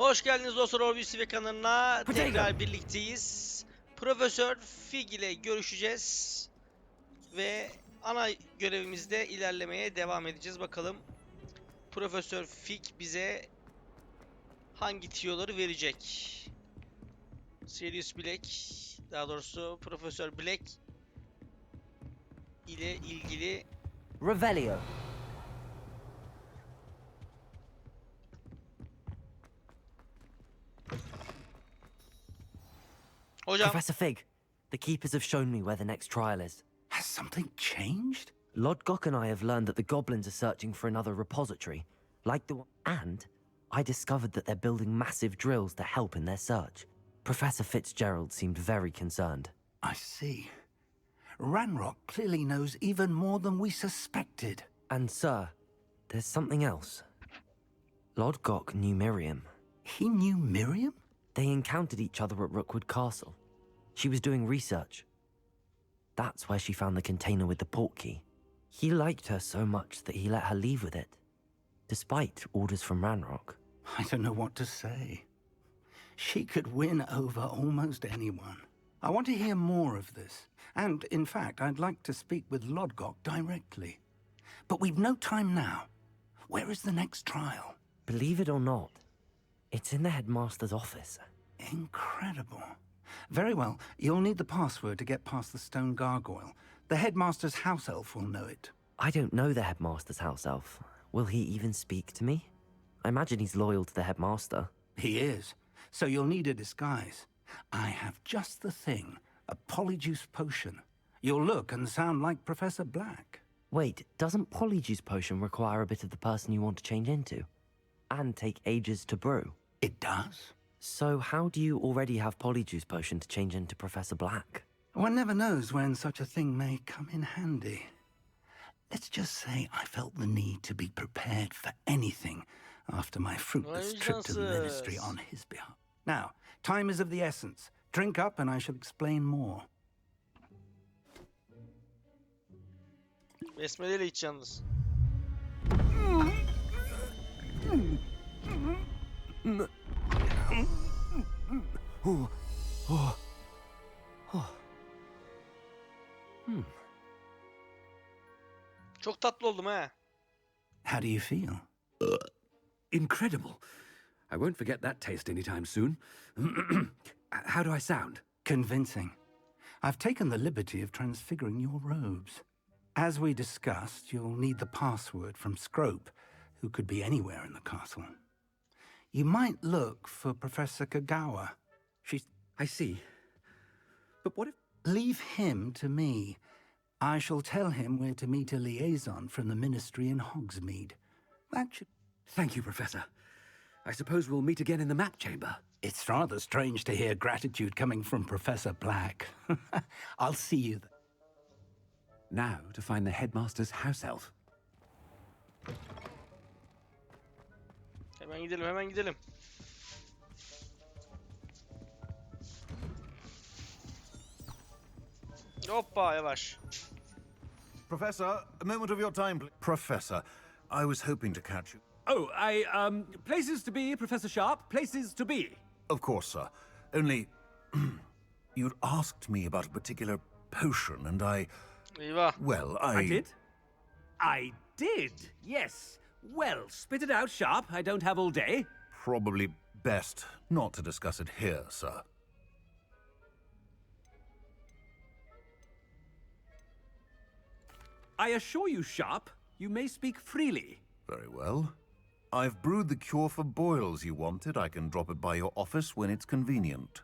Hoş geldiniz dostlar, Orbis ve kanalına tekrar birlikteyiz. Profesör Fig ile görüşeceğiz ve ana görevimizde ilerlemeye devam edeceğiz. Bakalım Profesör Fig bize hangi tiyoları verecek? Sirius Black, daha doğrusu Profesör Black ile ilgili Revelio. Hocam, Professor Fig, the keepers have shown me where the next trial is. Has something changed? Lodgok and I have learned that the goblins are searching for another repository, like the one. And I discovered that they're building massive drills to help in their search. Professor Fitzgerald seemed very concerned. I see. Ranrock clearly knows even more than we suspected. And, sir, there's something else. Lodgok knew Miriam. He knew Miriam? They encountered each other at Rookwood Castle. She was doing research. That's where she found the container with the portkey. He liked her so much that he let her leave with it, despite orders from Ranrock. I don't know what to say. She could win over almost anyone. I want to hear more of this. And, in fact, I'd like to speak with Lodgok directly. But we've no time now. Where is the next trial? Believe it or not, it's in the headmaster's office. Incredible. Very well. You'll need the password to get past the stone gargoyle. The headmaster's house elf will know it. I don't know the headmaster's house elf. Will he even speak to me? I imagine he's loyal to the headmaster. He is. So you'll need a disguise. I have just the thing. A polyjuice potion. You'll look and sound like Professor Black. Wait, doesn't Polyjuice Potion require a bit of the person you want to change into? And take ages to brew? It does. So how do you already have Polyjuice Potion to change into Professor Black? One never knows when such a thing may come in handy. Let's just say I felt the need to be prepared for anything after my fruitless trip to the ministry on his behalf. Now, time is of the essence. Drink up and I shall explain more. besmeleyle iç yalnız. Çok tatlı oldum ha. How do you feel? Incredible. I won't forget that taste anytime soon. How do I sound? Convincing. I've taken the liberty of transfiguring your robes. As we discussed, you'll need the password from Scrope, who could be anywhere in the castle. You might look for Professor Kagawa. I see. But what if... Leave him to me. I shall tell him where to meet a liaison from the ministry in Hogsmeade. That should... Thank you, Professor. I suppose we'll meet again in the map chamber. It's rather strange to hear gratitude coming from Professor Black. I'll see you there. Now to find the headmaster's house elf. Hemen gidelim, hemen gidelim. Hoppa, yavaş. Professor, a moment of your time, please. Professor, I was hoping to catch you. Oh, places to be, Professor Sharp, places to be. Of course, sir. Only, you'd asked me about a particular potion, and Eyvah. well, I did? I did, yes. Well, spit it out, Sharp. I don't have all day. Probably best not to discuss it here, sir. I assure you, Sharp, you may speak freely. Very well. I've brewed the cure for boils you wanted. I can drop it by your office when it's convenient.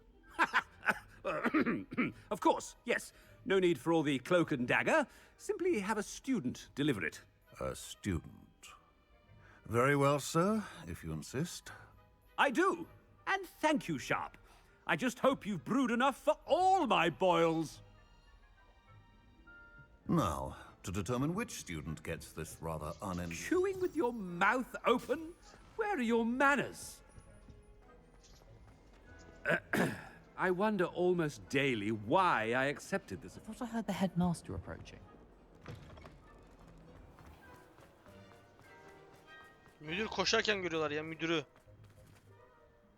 Of course, yes. No need for all the cloak and dagger. Simply have a student deliver it. A student. Very well, sir, if you insist. I do. And thank you, Sharp. I just hope you've brewed enough for all my boils. Now, to determine which student gets this rather Chewing with your mouth open? Where are your manners? I wonder almost daily why I accepted this. I thought I heard the headmaster approaching. Müdür koşarken görüyorlar ya, müdürü.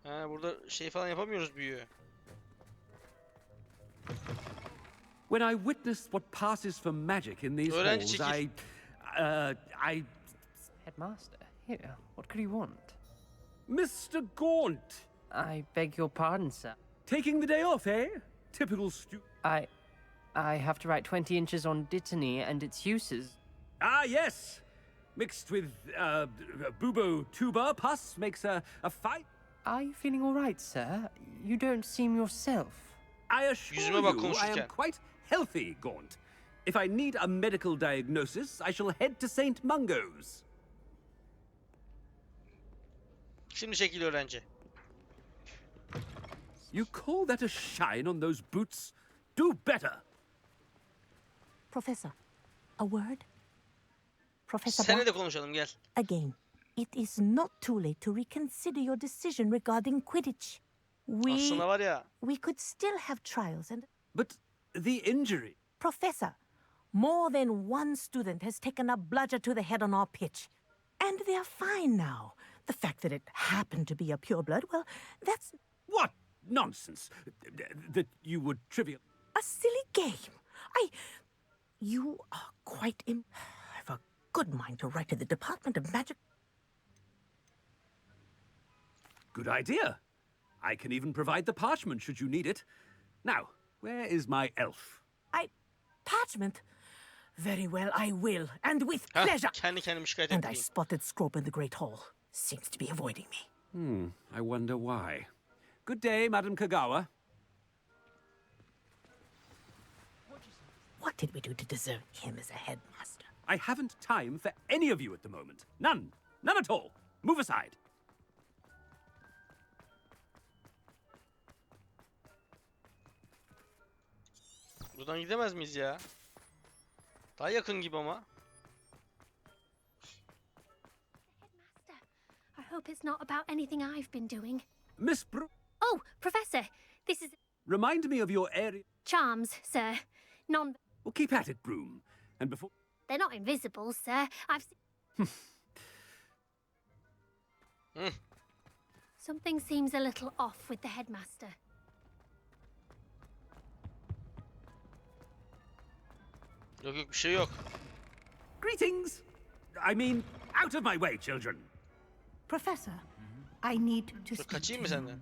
Ha, burada şey falan yapamıyoruz büyüğü. When I witness what passes for magic in these Öğrenci halls, çekil. I... Headmaster, here, what could you want? Mr. Gaunt! I beg your pardon, sir. Taking the day off, eh? Typical I have to write 20 inches on Dittany and its uses. Ah, yes! Mixed with, bubo tuba pus makes a fight. Are you feeling all right, sir? You don't seem yourself. I assure Yüzüme bak you, I konuşurken. am quite healthy, Gaunt. If I need a medical diagnosis, I shall head to St. Mungo's. Şimdi çekil öğrenci. You call that a shine on those boots? Do better! Professor, a word? Professor Seninle de Black, konuşalım gel. again, it is not too late to reconsider your decision regarding Quidditch. Aslında var ya. We could still have trials and... But the injury... Professor, more than one student has taken a bludger to the head on our pitch. And they're fine now. The fact that it happened to be a pureblood, well, that's What nonsense! That you would trivial... a silly game. You are quite I've a good mind to write to the Department of Magic. Good idea. I can even provide the parchment should you need it. Now, where is my elf? Parchment? Very well, I will, and with Heh, pleasure. kendi kendimi şikayet And I ettim. spotted Scrope in the Great Hall. Seems to be avoiding me. I wonder why. Good day, Madam Kagawa. What did we do to deserve him as a headmaster? I haven't time for any of you at the moment. None. None at all. Move aside. Buradan gidemez miyiz ya? Daha yakın gibi ama. I hope it's not about anything I've been doing. Miss Oh, Professor, this is remind me of your area. charms, sir. Well, keep at it, Broom. And before... They're not invisible, sir. I've Something seems a little off with the headmaster. Yok yok bir şey yok. Greetings! I mean, out of my way, children. Professor, I need to Şöyle speak kaçayım mı to you. senden?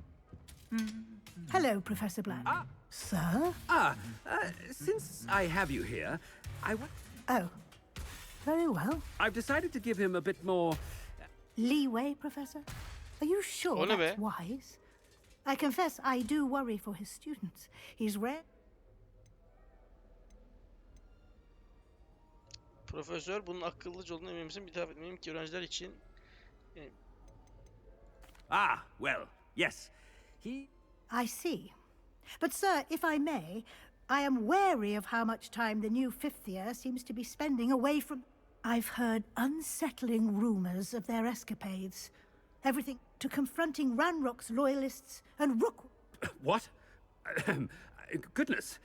Hello, Professor Black. Sir? Since I have you here, Oh, very well. I've decided to give him a bit more... Leeway, Professor? Are you sure O ne that's be? wise? I confess I do worry for his students. He's rare. Profesör, bunun akıllıca olduğunu emin misin? Bir taraf etmeyeyim ki öğrenciler için. Well, yes. I see. But, sir, if I may, I am wary of how much time the new fifth year seems to be spending away from... I've heard unsettling rumors of their escapades. Everything to confronting Ranrock's loyalists and Rook... What? Goodness.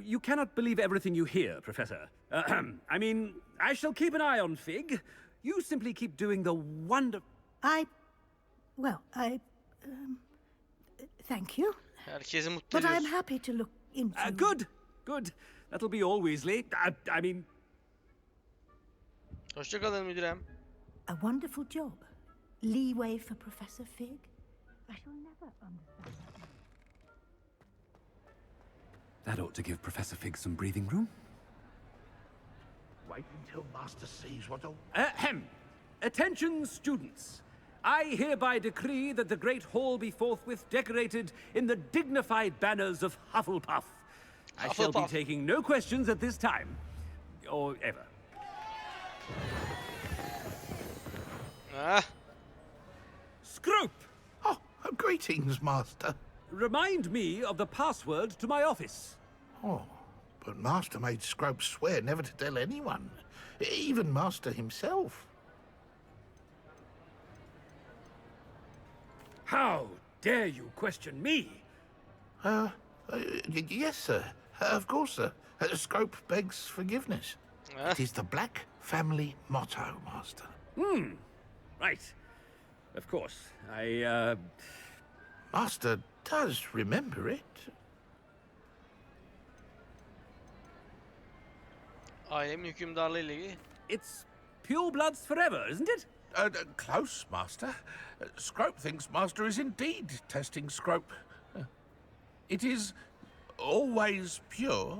You cannot believe everything you hear, Professor. I mean, I shall keep an eye on Fig. You simply keep doing the wonder... Thank you. Herkesi mutlu But I'm ediyorsun. happy to look into... Good. That'll be all, Weasley. I mean... Hoşça kalın müdürem. A wonderful job. Leeway for Professor Fig. I shall never understand that. That ought to give Professor Fig some breathing room. Wait until Master sees what... Ahem. Attention, students. I hereby decree that the Great Hall be forthwith decorated in the dignified banners of Hufflepuff. I shall be Hufflepuff. taking no questions at this time. Or ever. Ah, Scrope! Oh, greetings, Master. Remind me of the password to my office. Oh, but Master made Scrope swear never to tell anyone. Even Master himself. How dare you question me? Yes, sir. Of course, sir. Scrope begs forgiveness. ah. It is the Black family motto, Master. Right. Of course. Master does remember it. Ailemin hükümdarlığı ile ilgili. It's pure bloods forever, isn't it? Close, Master. Scrope thinks Master is indeed testing Scrope. It is always pure.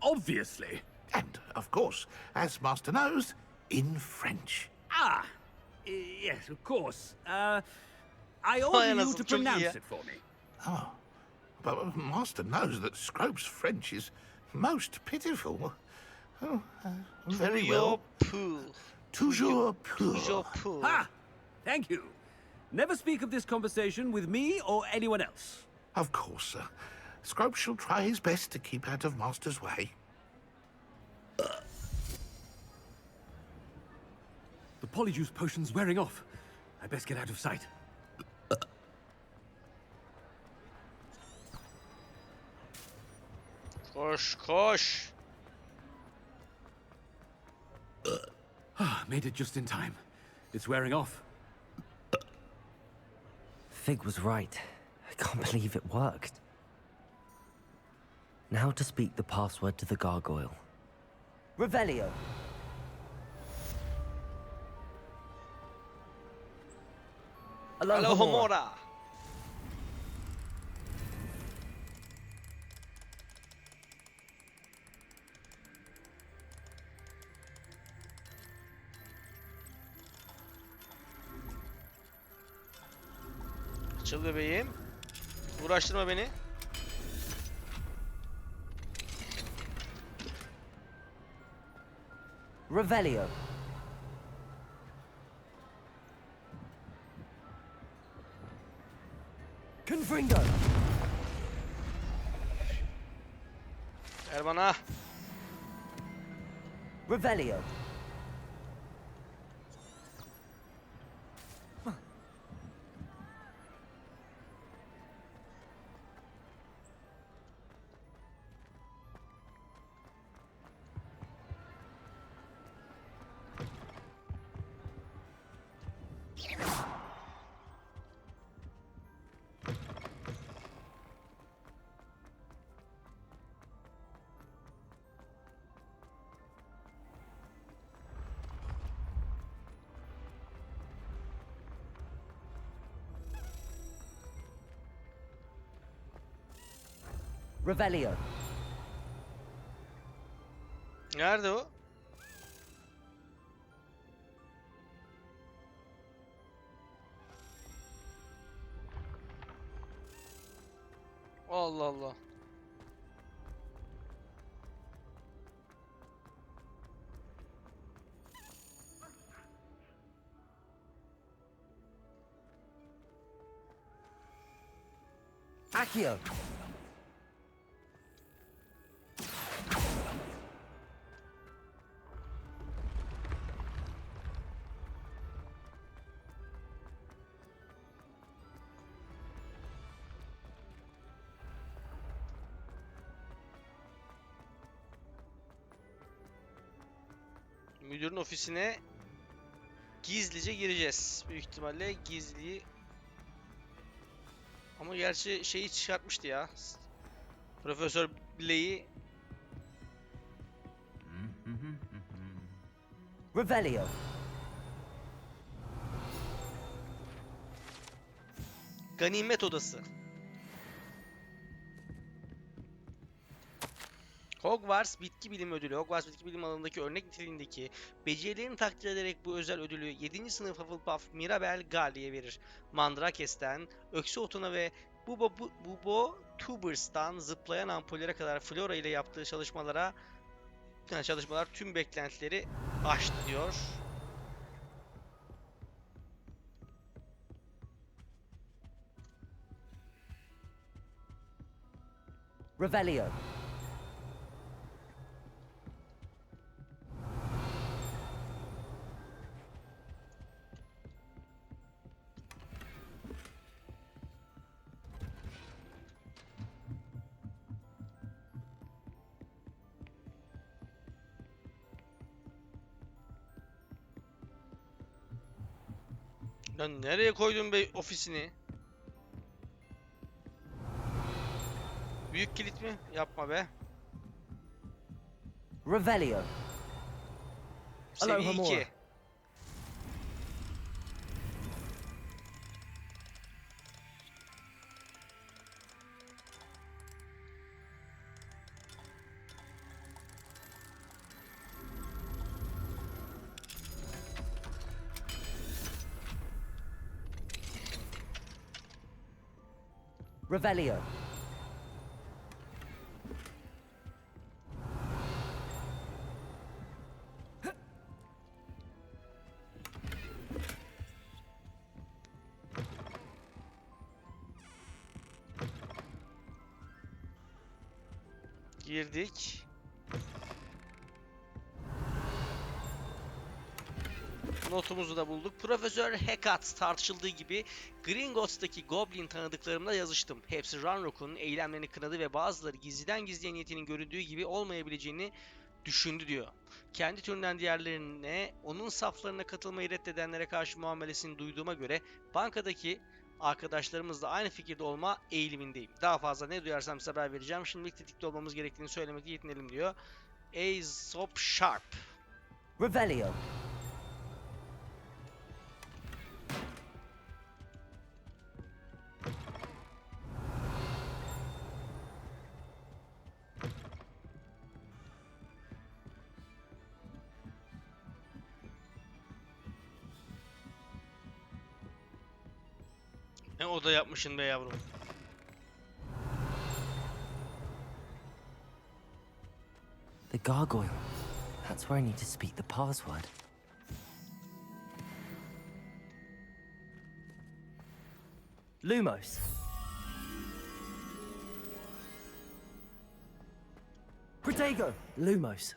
Obviously. And, of course, as Master knows, in French. Ah, yes, of course. I order you anasını, to çok iyi pronounce ya. it for me. Oh, but Master knows that Scrope's French is most pitiful. Oh, very well. Toujours pur. Toujours pur. Ah, thank you. Never speak of this conversation with me or anyone else. Of course, sir. Scrope shall try his best to keep out of Master's way. The polyjuice potion's wearing off. I best get out of sight. Koş koş. Made it just in time. It's wearing off. Fig was right. I can't believe it worked. Now to speak the password to the gargoyle. Revelio. Alohomora. Açıl bebeğim. Uğraştırma beni. Revelio. Confringo. Ver bana. Revelio. Revelio. Nerede o? Allah Allah. Accio. Müdürün ofisine gizlice gireceğiz. Büyük ihtimalle gizli. Ama gerçi şeyi çıkartmıştı ya. Profesör Bileği. Revelio. Ganimet odası. Hogwarts Bitki Bilimi Ödülü. Hogwarts Bitki Bilimi alanındaki örnek niteliğindeki becerilerini takdir ederek bu özel ödülü 7. sınıf Hufflepuff Mirabel Galli'ye verir. Mandrakes'ten, Öksü Otun'a ve Bubo Tubers'tan zıplayan ampullere kadar Flora ile yaptığı çalışmalar tüm beklentileri aştı diyor. Revelio. Lan nereye koydun be ofisini? Büyük kilit mi? Yapma be. Revelio. Seviye Aloha 2. Mora. Revelio. Girdik. Notumuzu da bulduk. Profesör Hecat tartışıldığı gibi Gringotts'taki Goblin tanıdıklarımla yazıştım. Hepsi Ranrock'un eylemlerini kınadı ve bazıları gizliden gizliye niyetinin göründüğü gibi olmayabileceğini düşündü diyor. Kendi türünden diğerlerine onun saflarına katılmayı reddedenlere karşı muamelesini duyduğuma göre bankadaki arkadaşlarımızla aynı fikirde olma eğilimindeyim. Daha fazla ne duyarsam size haber vereceğim. Şimdilik tetikte olmamız gerektiğini söylemekle yetinelim diyor. Aesop Sharp. Revelio. Ne oda yapmışsın be yavrum. The gargoyle. That's where I need to speak the password. Lumos. Protego. Lumos.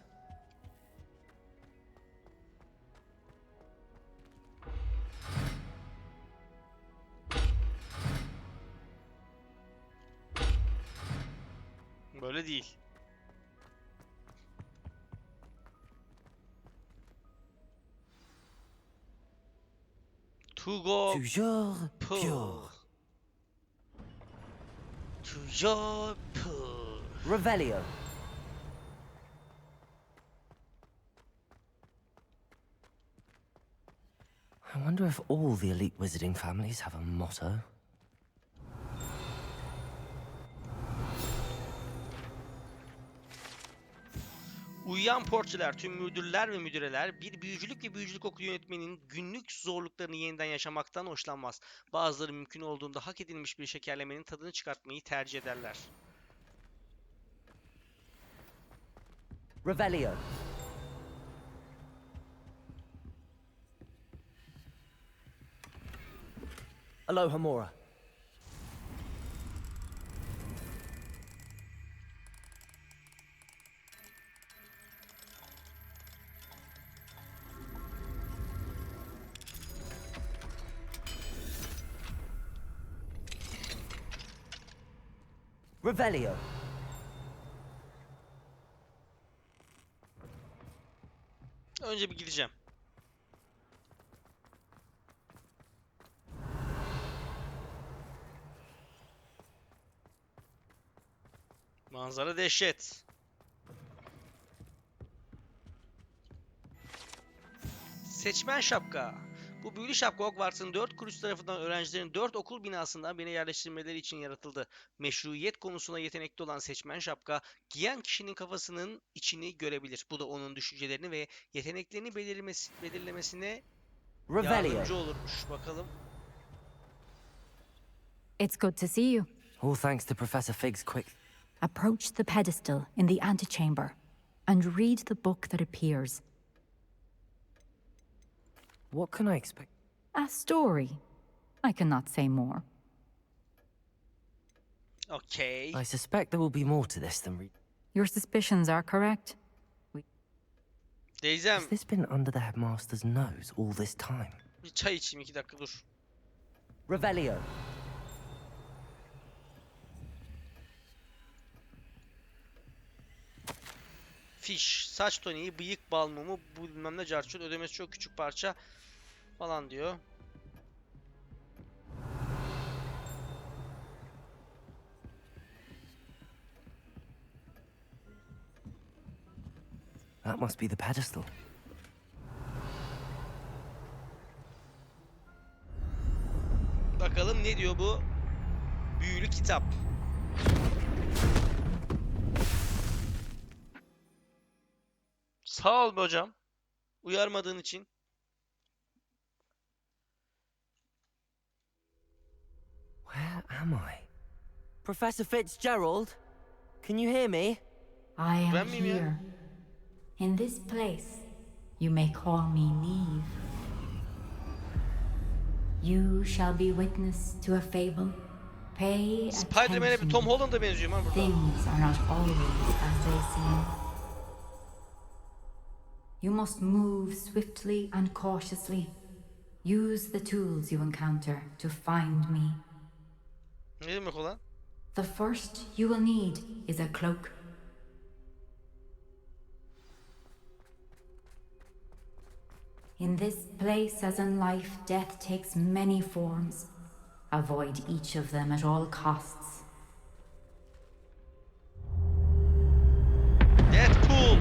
Böyle değil. Tugo Toujours pur. pure. Toujours pur. Revelio. I wonder if all the elite wizarding families have a motto. Uyuyan portçular, tüm müdürler ve müdüreler bir büyücülük ve büyücülük okulu yönetmeninin günlük zorluklarını yeniden yaşamaktan hoşlanmaz. Bazıları mümkün olduğunda hak edilmiş bir şekerlemenin tadını çıkartmayı tercih ederler. Revelio. Aloha Mora. Revelio. Önce bir gideceğim. Manzara dehşet. Seçmen şapka. Bu büyülü şapka Hogwarts'ın 4 kuruş tarafından öğrencilerin 4 okul binasından birine yerleştirmeleri için yaratıldı. Meşruiyet konusunda yetenekli olan seçmen şapka, giyen kişinin kafasının içini görebilir. Bu da onun düşüncelerini ve yeteneklerini belirlemesine yardımcı olurmuş. Bakalım. It's good to see you. All thanks to Professor Fig's quick. Approach the pedestal in the antechamber and read the book that appears. What can I expect? A story. I cannot say more. Okay. I suspect there will be more to this than Your suspicions are correct. Teyzem, Has this been under the headmaster's nose all this time? bir çay içeyim 2 dakika dur. Revelio. Fiş, saç toniği, bıyık balmumu, bu bilmem ne carçurt, ödemesi çok küçük parça falan diyor. That must be the pedestal. Bakalım ne diyor bu büyülü kitap. Sağ ol be hocam. Uyarmadığın için. Where am I? Professor Fitzgerald? Can you hear me? I Ben am miyim ya? here. In this place, you may call me Neve. You shall be witness to a fable. Pay Spider-Man'e bir attention. Tom Holland'a benziyor lan burada. Things are not always as they seem. You must move swiftly and cautiously. Use the tools you encounter to find me. Ne demek o lan? The first you will need is a cloak. In this place, as in life, death takes many forms. Avoid each of them at all costs. Deadpool.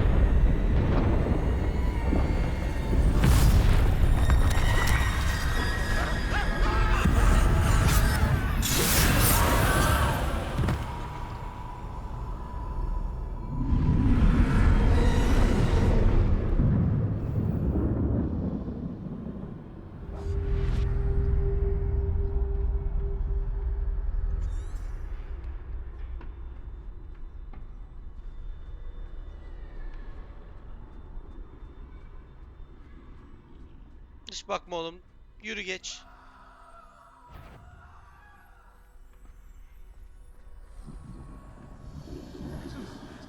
Hiç bakma oğlum. Yürü geç.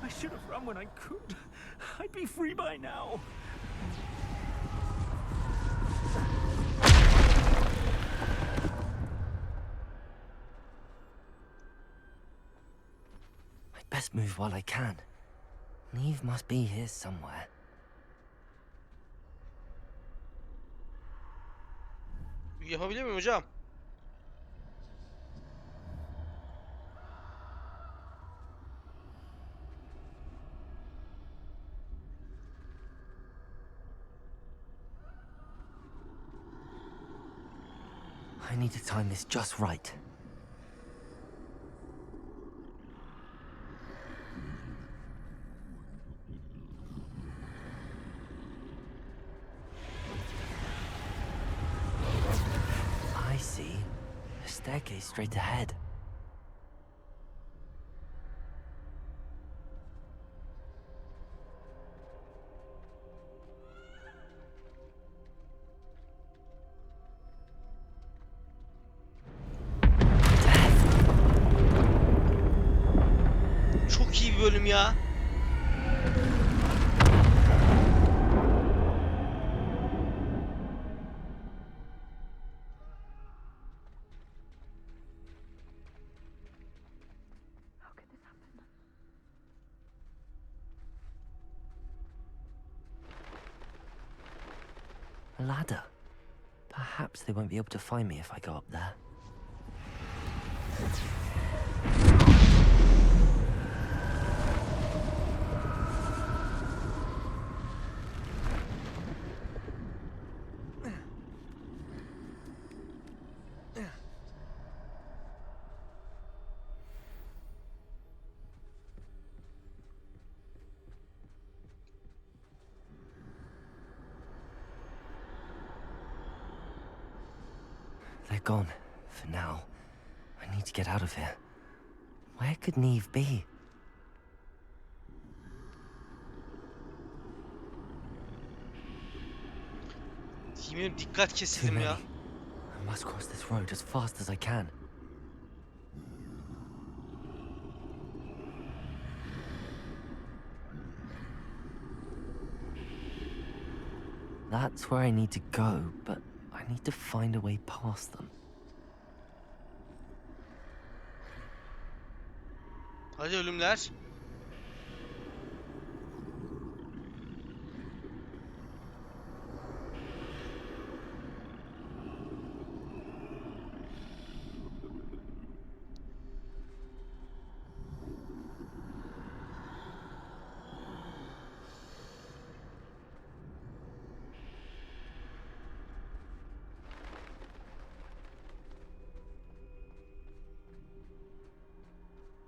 I should have run when I could. I'd be free by now. I'd best move while I can. Neve must be here somewhere. Yapabiliyor muyum hocam? I need to time this just right. I see. A staircase straight ahead. Çok iyi bir bölüm ya. A ladder. Perhaps they won't be able to find me if I go up there. They're gone, for now. I need to get out of here. Where could Neve be? Yemin dikkat Too kesildim many. ya. I must cross this road as fast as I can. That's where I need to go, but I need to find a way past them. Hadi ölümler.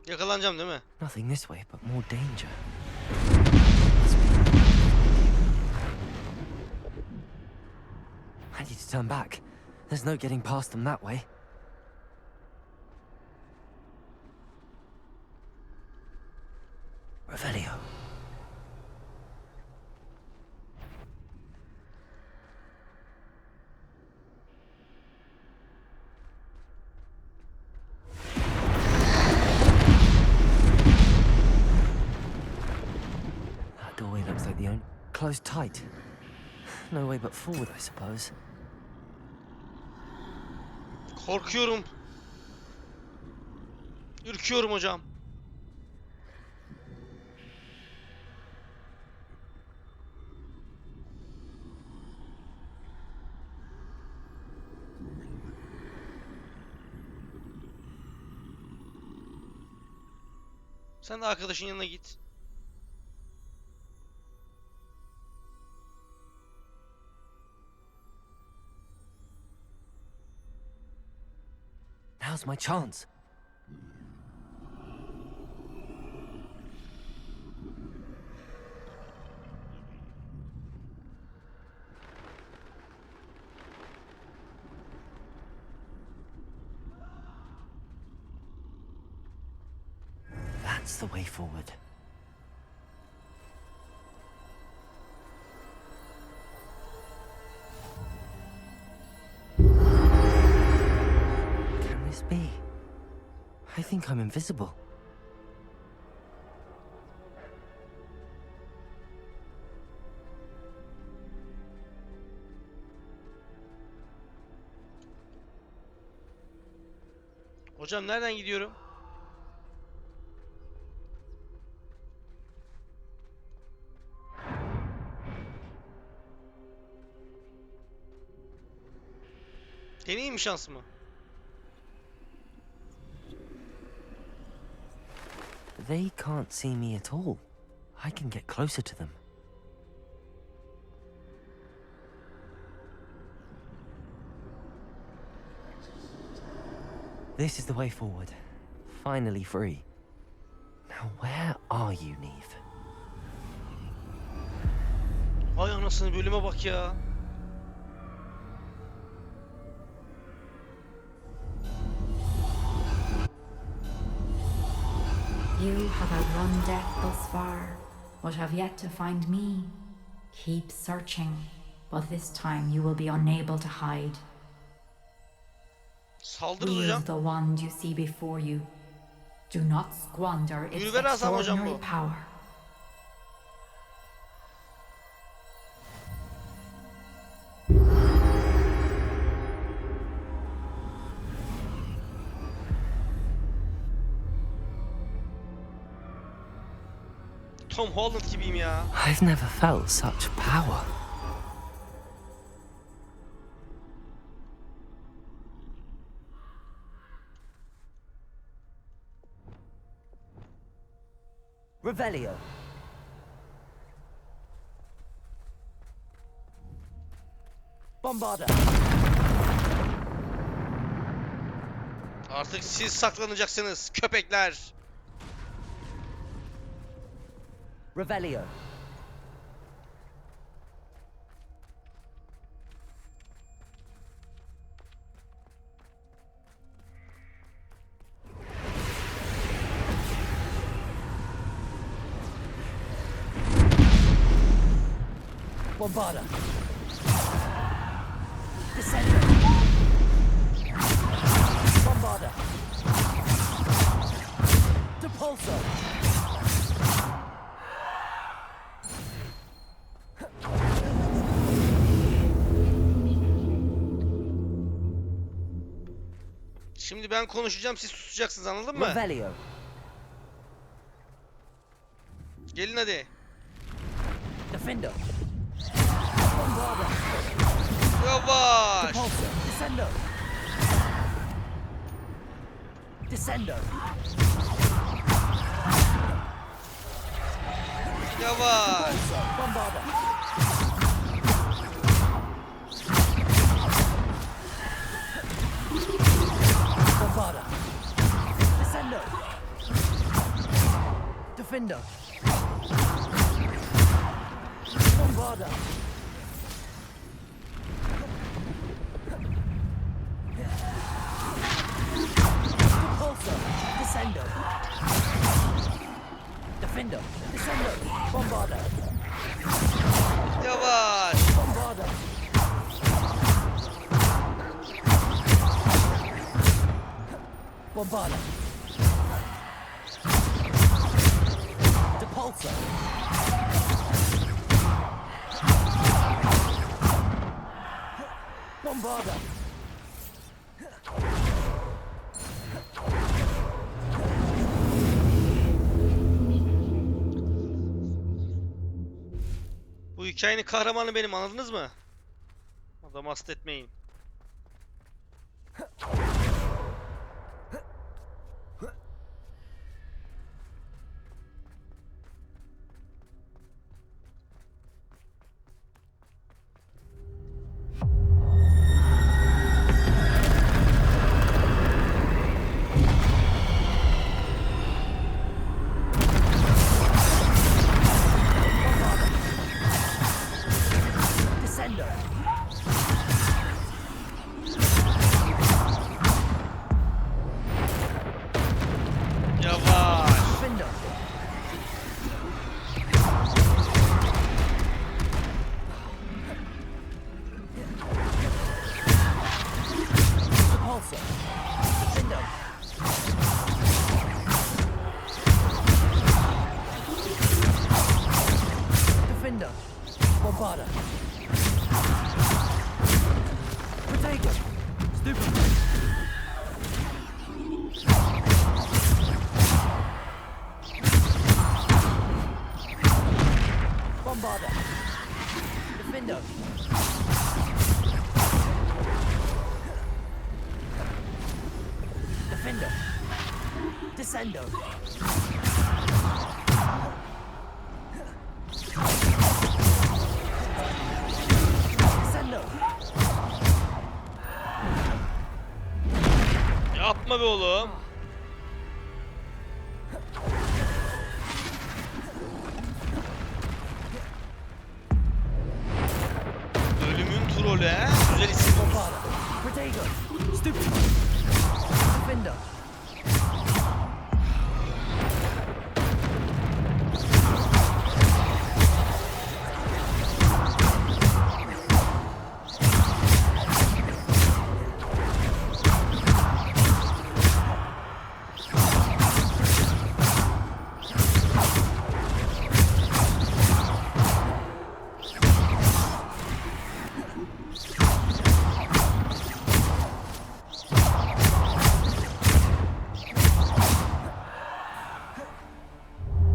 Yakalanacağım değil mi? Nothing this way but more danger. I need to turn back. There's no getting past them that way. Revelio. That doorway looks like the only... Closed tight. No way but forward, I suppose. Korkuyorum. Ürküyorum hocam. Sen de arkadaşın yanına git. Now's my chance. That's the way forward. Can this be? I think I'm invisible. Hocam nereden gidiyorum? Deneyeyim mi şansımı? They can't see me at all. I can get closer to them. This is the way forward. Finally free. Now where are you, Neve? Ay anasını, bölüme bak ya. You have outrun death thus far, but have yet to find me. Keep searching, but this time you will be unable to hide. Saldırın Wield hocam. the wand you see before you. Do not squander its Yürü ver Hasan hocam extraordinary bu. power. Tom Holland gibiyim ya. I've never felt such power. Revelio. Bombarda. Artık siz saklanacaksınız köpekler. Revelio. Bombarda. Descender. Bombarda. Depulso. Şimdi ben konuşacağım, siz susacaksınız, anladın mı? Revelio. Gelin hadi. Defender. Yavaş. Depulso. Descendo. Descendo. Yavaş. Bombarda. Bombarda. Descendo. Defender. Bombarder. Repulsor. Descender. Defender. Descender. Bombarder. Yavaş. Bombarder. Bombarder. Depulsor. Bombarder. Bu hikayenin kahramanı benim, anladınız mı? Adamı hasta etmeyin. Descender. Yavaş. Defender. Repulsor. Defender. Defender. Bombarder. Protego. Stupid. Bombarder. Defender. Defender. Descendo. Descendo. Yapma be oğlum. Bölümün trolü he? Güzel isim. Bombarder. Protego. Stupid. Defender.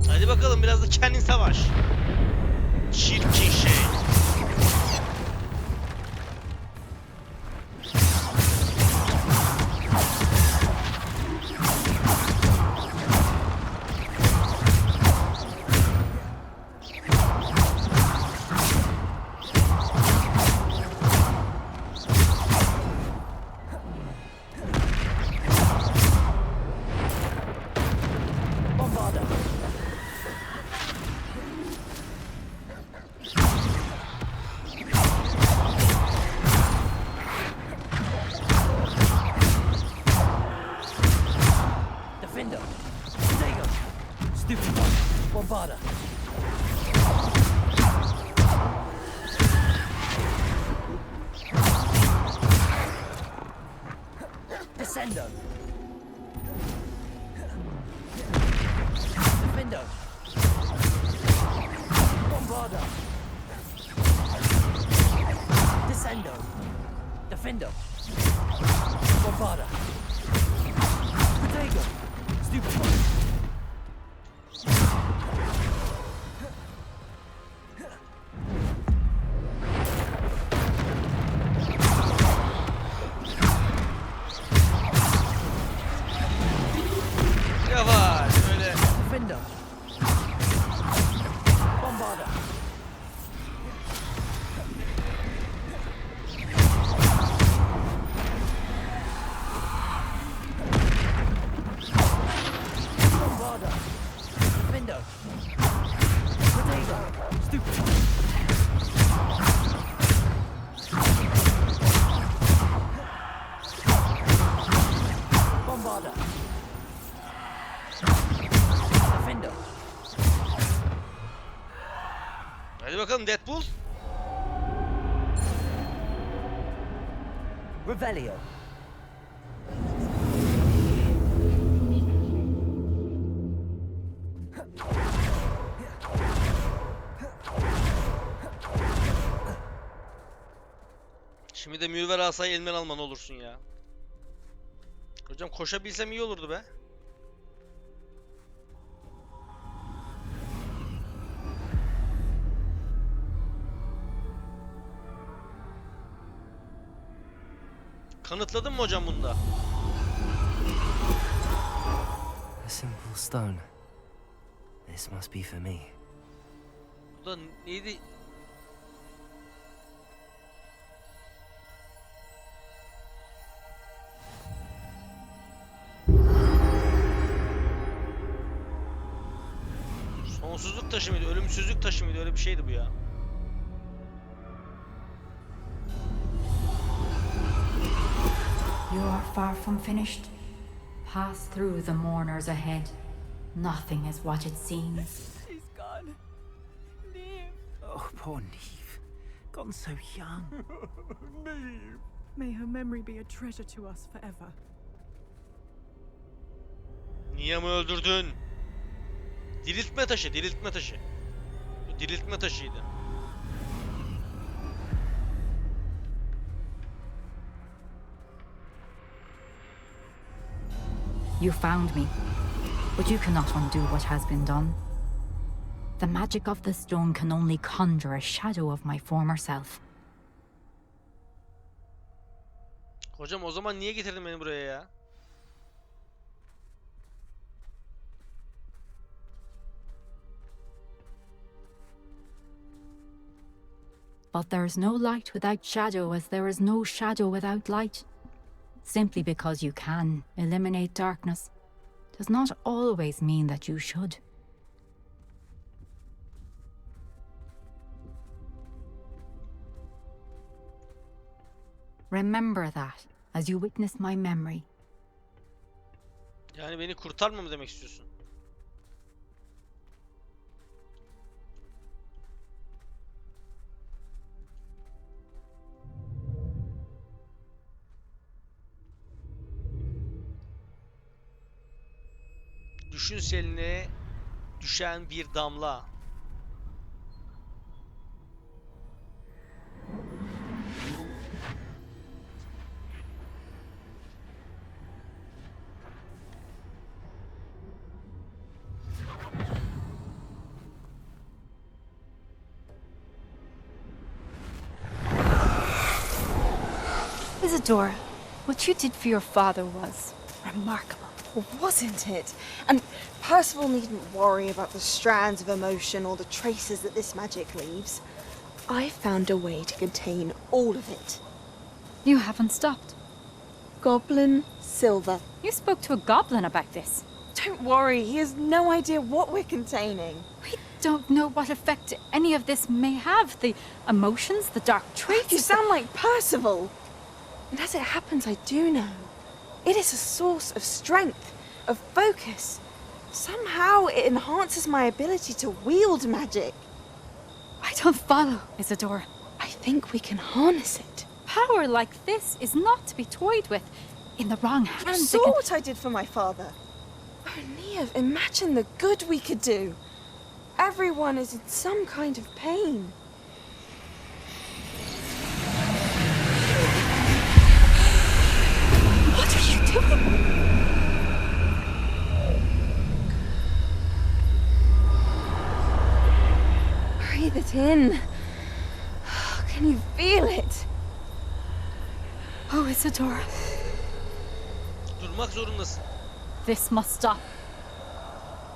Hadi bakalım, biraz da kendin savaş. Çirkin şey. Bombarder. Defender. Protego. Stupid. Bombarder. Descendo. Defender. Bombarder. Descendo. Defender. Bombarder. Protego. Stupid. Yavaş öyle. Defender. Bombarder. Defender! Potato! Stupid! Bombarder! Defender! Hadi bakalım Deadpool. Revelio! Şimdi de mürver asayı elimden alman olursun ya. Hocam koşabilsem iyi olurdu be. Kanıtladın mı hocam bunda? A simple stone. This must be for me. Bu da neydi? Sonsuzluk taşı mıydı? Ölümsüzlük taşı mıydı? Öyle bir şeydi bu ya. You are far from finished. Pass through the mourners ahead. Nothing is what it seems. She's gone. Neve. Oh, poor Neve. Gone so young. Neve. May her memory be a treasure to us forever. Niye mi öldürdün? Diriltme taşı, diriltme taşı. Bu diriltme taşıydı. You found me, but you cannot undo what has been done. The magic of the stone can only conjure a shadow of my former self. Hocam o zaman niye getirdin beni buraya ya? But there is no light without shadow, as there is no shadow without light. Simply because you can eliminate darkness does not always mean that you should. Remember that as you witness my memory. Yani beni kurtarma mı demek istiyorsun? Düşün seline düşen bir damla. Isadora, what you did for your father was remarkable, wasn't it? And Percival needn't worry about the strands of emotion or the traces that this magic leaves. I found a way to contain all of it. You haven't stopped. Goblin Silver. You spoke to a goblin about this. Don't worry, he has no idea what we're containing. We don't know what effect any of this may have. The emotions, the dark traits. You sound like Percival. And as it happens, I do know. It is a source of strength, of focus. Somehow it enhances my ability to wield magic. I don't follow, Isadora. I think we can harness it. Power like this is not to be toyed with. In the wrong hands, You saw what I did for my father. Oh, Neve, imagine the good we could do. Everyone is in some kind of pain. What are you doing? Breathe it in. Can you feel it? Oh, Isadora. Durmak zorundasın. This must stop.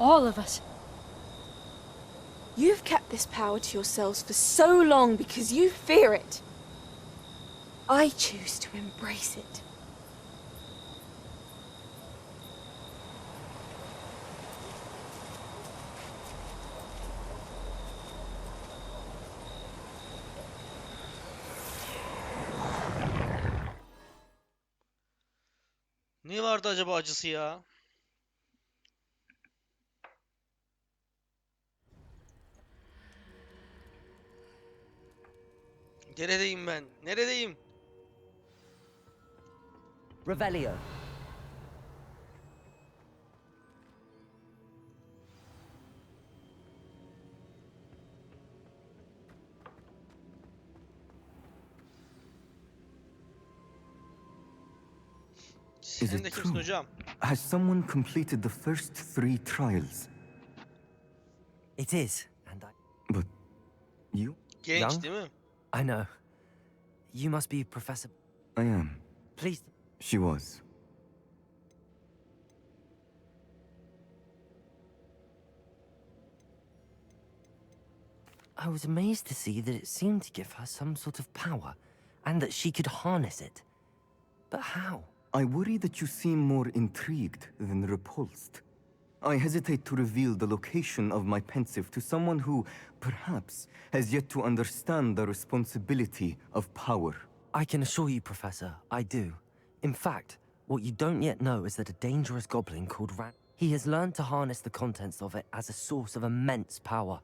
All of it. You've kept this power to yourselves for so long because you fear it. I choose to embrace it. Ne vardı acaba acısı ya? Neredeyim ben? Neredeyim? Revelio. Is Sen de it kimsin true? hocam? Has someone completed the first 3 trials? It is, and I... But you? Genç Young? değil mi? I know. You must be Professor... I am. Please... She was. I was amazed to see that it seemed to give her some sort of power, and that she could harness it. But how? I worry that you seem more intrigued than repulsed. I hesitate to reveal the location of my pensive to someone who, perhaps, has yet to understand the responsibility of power. I can assure you, Professor, I do. In fact, what you don't yet know is that a dangerous goblin called Ran... He has learned to harness the contents of it as a source of immense power.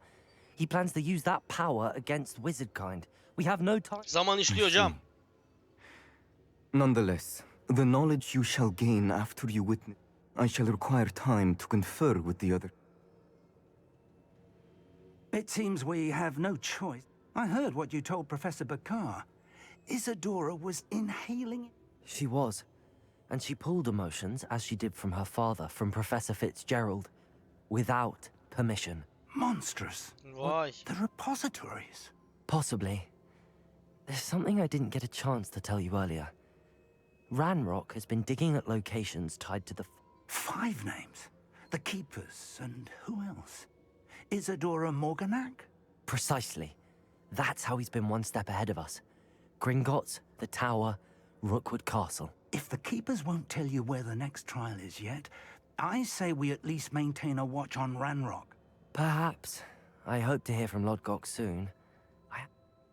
He plans to use that power against wizard kind. We have no time... Zaman işliyor hocam. Nonetheless, the knowledge you shall gain after you witness... I shall require time to confer with the other. It seems we have no choice. I heard what you told Professor Bakar. Isadora was inhaling... She was. And she pulled emotions, as she did from her father, from Professor Fitzgerald, without permission. Monstrous. Vay. The repositories. Possibly. There's something I didn't get a chance to tell you earlier. Ranrock has been digging at locations tied to the... 5 names. The Keepers, and who else? Isadora Morganac? Precisely. That's how he's been one step ahead of us. Gringotts, the Tower, Rookwood Castle. If the Keepers won't tell you where the next trial is yet, I say we at least maintain a watch on Ranrock. Perhaps. I hope to hear from Lodgok soon.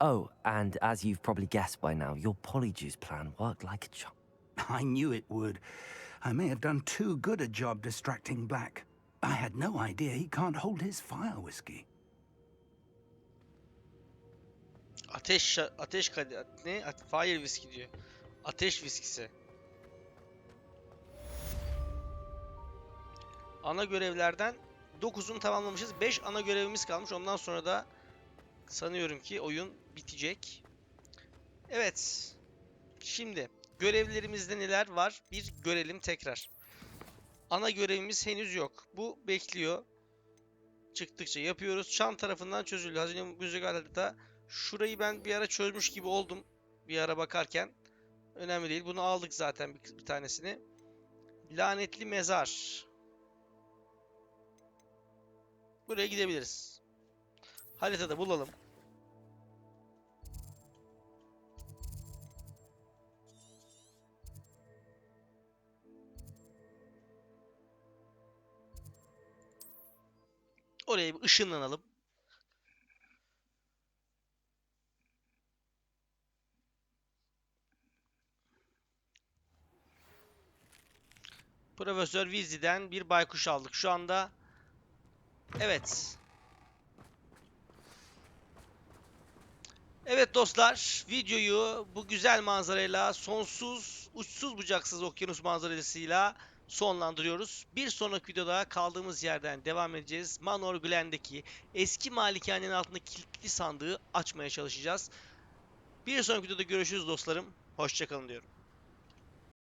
Oh, and as you've probably guessed by now, your Polyjuice plan worked like a charm. I knew it would. I may have done too good a job distracting Black. I had no idea he can't hold his fire whiskey. Ateş ne? Fire whiskey diyor. Ateş viskisi. Ana görevlerden 9'unu tamamlamışız. 5 ana görevimiz kalmış. Ondan sonra da sanıyorum ki oyun bitecek. Evet. Şimdi görevlerimizde neler var? Bir görelim tekrar. Ana görevimiz henüz yok. Bu bekliyor. Çıktıkça yapıyoruz. Çan tarafından çözüldü. Hazine müzegalada şurayı ben bir ara çözmüş gibi oldum. Bir ara bakarken. Önemli değil. Bunu aldık zaten bir tanesini. Lanetli mezar. Buraya gidebiliriz. Haritada bulalım. Oraya bir ışınlanalım. Profesör Weasley'den bir baykuş aldık. Şu anda evet. Evet dostlar, videoyu bu güzel manzarayla, sonsuz, uçsuz bucaksız okyanus manzarasıyla sonlandırıyoruz. Bir sonraki videoda kaldığımız yerden devam edeceğiz. Manor Glen'deki eski malikanenin altındaki kilitli sandığı açmaya çalışacağız. Bir sonraki videoda görüşürüz dostlarım. Hoşça kalın diyorum.